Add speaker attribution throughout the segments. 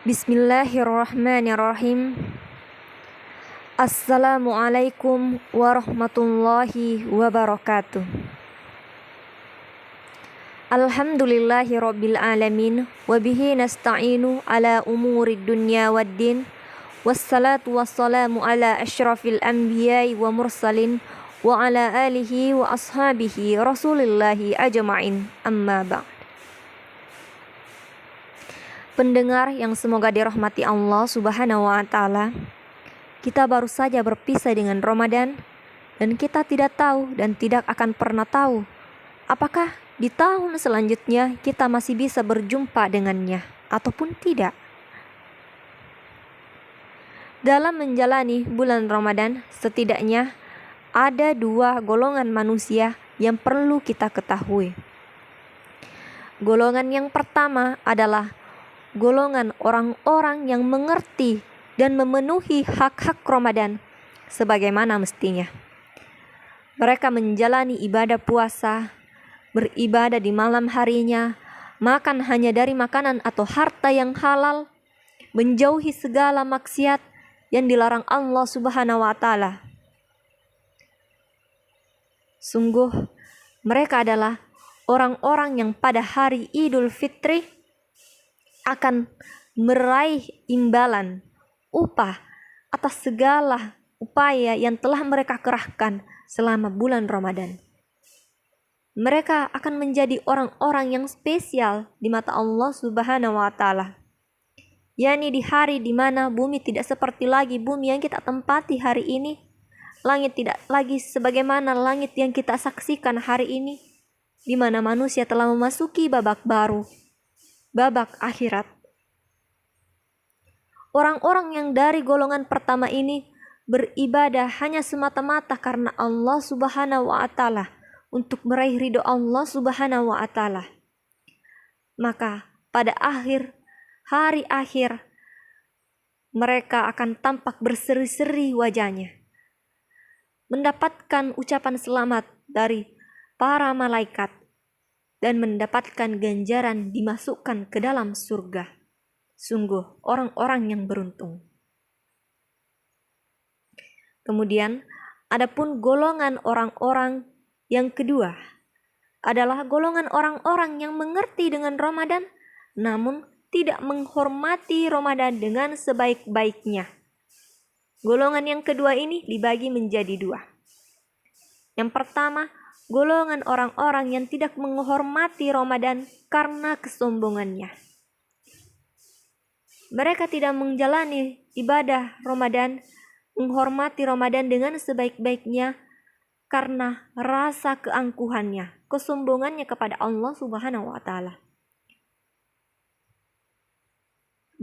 Speaker 1: Bismillahirrahmanirrahim. Assalamualaikum warahmatullahi wabarakatuh. Alhamdulillahi rabbil alamin. Wabihi nasta'inu ala umurid dunya waddin. Wassalatu wassalamu ala ashrafil anbiya'i wa mursalin. Wa ala alihi wa ashabihi rasulillahi ajma'in. Amma ba'd. Pendengar yang semoga dirahmati Allah Subhanahu wa Ta'ala, kita baru saja berpisah dengan Ramadan, dan kita tidak tahu dan tidak akan pernah tahu apakah di tahun selanjutnya kita masih bisa berjumpa dengannya ataupun tidak. Dalam menjalani bulan Ramadan, setidaknya ada dua golongan manusia yang perlu kita ketahui. Golongan yang pertama adalah golongan orang-orang yang mengerti dan memenuhi hak-hak Ramadan sebagaimana mestinya. Mereka menjalani ibadah puasa, beribadah di malam harinya, makan hanya dari makanan atau harta yang halal, menjauhi segala maksiat yang dilarang Allah Subhanahu wa Ta'ala. Sungguh, mereka adalah orang-orang yang pada hari Idul Fitri akan meraih imbalan upah atas segala upaya yang telah mereka kerahkan selama bulan Ramadan. Mereka akan menjadi orang-orang yang spesial di mata Allah Subhanahu wa Ta'ala. yakni di hari di mana bumi tidak seperti lagi bumi yang kita tempati hari ini. Langit tidak lagi sebagaimana langit yang kita saksikan hari ini, di mana manusia telah memasuki babak baru, babak akhirat. Orang-orang yang dari golongan pertama ini beribadah hanya semata-mata karena Allah Subhanahu wa Ta'ala, untuk meraih ridho Allah Subhanahu wa Ta'ala. Maka pada hari akhir mereka akan tampak berseri-seri wajahnya, mendapatkan ucapan selamat dari para malaikat dan mendapatkan ganjaran dimasukkan ke dalam surga. Sungguh orang-orang yang beruntung. Kemudian adapun golongan orang-orang yang kedua adalah golongan orang-orang yang mengerti dengan Ramadan namun tidak menghormati Ramadan dengan sebaik-baiknya. Golongan yang kedua ini dibagi menjadi dua. Yang pertama, golongan orang-orang yang tidak menghormati Ramadan karena kesombongannya. Mereka tidak menjalani ibadah Ramadan, menghormati Ramadan dengan sebaik-baiknya karena rasa keangkuhannya, kesombongannya kepada Allah Subhanahu wa Ta'ala.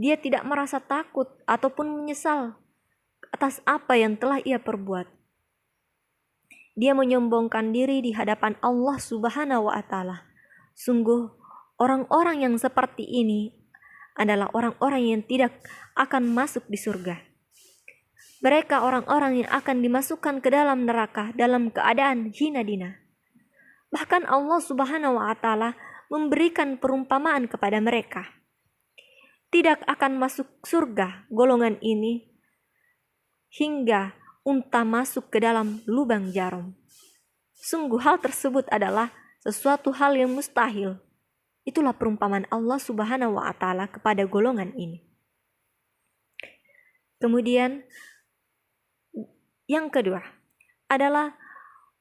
Speaker 1: Dia tidak merasa takut ataupun menyesal atas apa yang telah ia perbuat. Dia menyombongkan diri di hadapan Allah Subhanahu wa Ta'ala. Sungguh orang-orang yang seperti ini adalah orang-orang yang tidak akan masuk di surga. Mereka orang-orang yang akan dimasukkan ke dalam neraka dalam keadaan hina dina. Bahkan Allah Subhanahu wa Ta'ala memberikan perumpamaan kepada mereka. Tidak akan masuk surga golongan ini hingga unta masuk ke dalam lubang jarum. Sungguh hal tersebut adalah sesuatu hal yang mustahil. Itulah perumpamaan Allah Subhanahu wa Ta'ala kepada golongan ini. Kemudian yang kedua adalah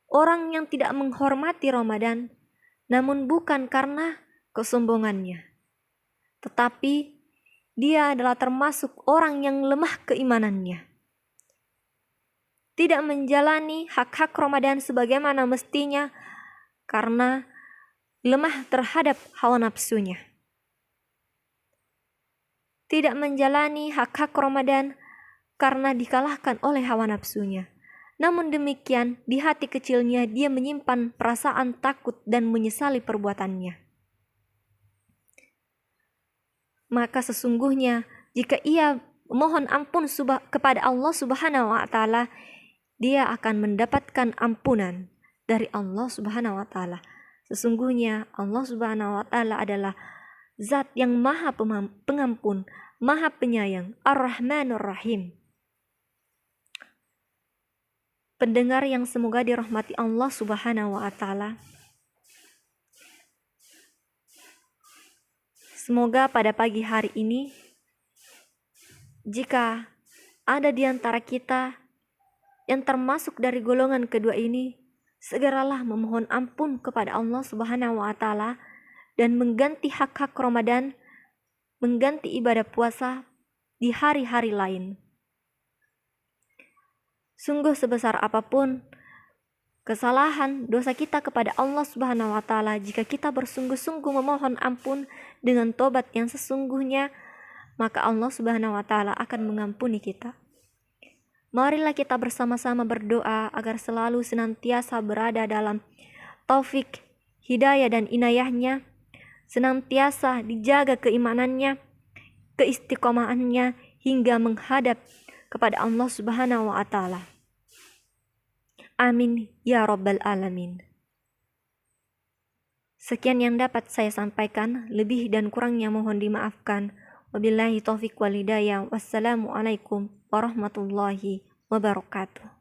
Speaker 1: orang yang tidak menghormati Ramadan namun bukan karena kesombongannya, tetapi dia adalah termasuk orang yang lemah keimanannya. Tidak menjalani hak-hak Ramadan sebagaimana mestinya karena lemah terhadap hawa nafsunya. Tidak menjalani hak-hak Ramadan karena dikalahkan oleh hawa nafsunya. Namun demikian, di hati kecilnya dia menyimpan perasaan takut dan menyesali perbuatannya. Maka sesungguhnya jika ia mohon ampun kepada Allah Subhanahu wa Ta'ala, dia akan mendapatkan ampunan dari Allah Subhanahu wa Ta'ala. Sesungguhnya Allah Subhanahu wa Ta'ala adalah Zat yang maha pengampun, maha penyayang, Ar-Rahmanur Rahim. Pendengar yang semoga dirahmati Allah Subhanahu wa Ta'ala. Semoga pada pagi hari ini, jika ada di antara kita yang termasuk dari golongan kedua ini, segeralah memohon ampun kepada Allah Subhanahu wa Ta'ala dan mengganti hak-hak Ramadan, mengganti ibadah puasa di hari-hari lain. Sungguh sebesar apapun kesalahan dosa kita kepada Allah Subhanahu wa Ta'ala, jika kita bersungguh-sungguh memohon ampun dengan tobat yang sesungguhnya, maka Allah Subhanahu wa Ta'ala akan mengampuni kita. Marilah kita bersama-sama berdoa agar selalu senantiasa berada dalam taufik, hidayah dan inayahnya, senantiasa dijaga keimanannya, keistiqomahannya hingga menghadap kepada Allah Subhanahu wa Ta'ala. Amin ya Rabbal Alamin. Sekian yang dapat saya sampaikan, lebih dan kurangnya mohon dimaafkan. Wabillahi taufiq wal hidayah. Wassalamualaikum warahmatullahi wabarakatuh.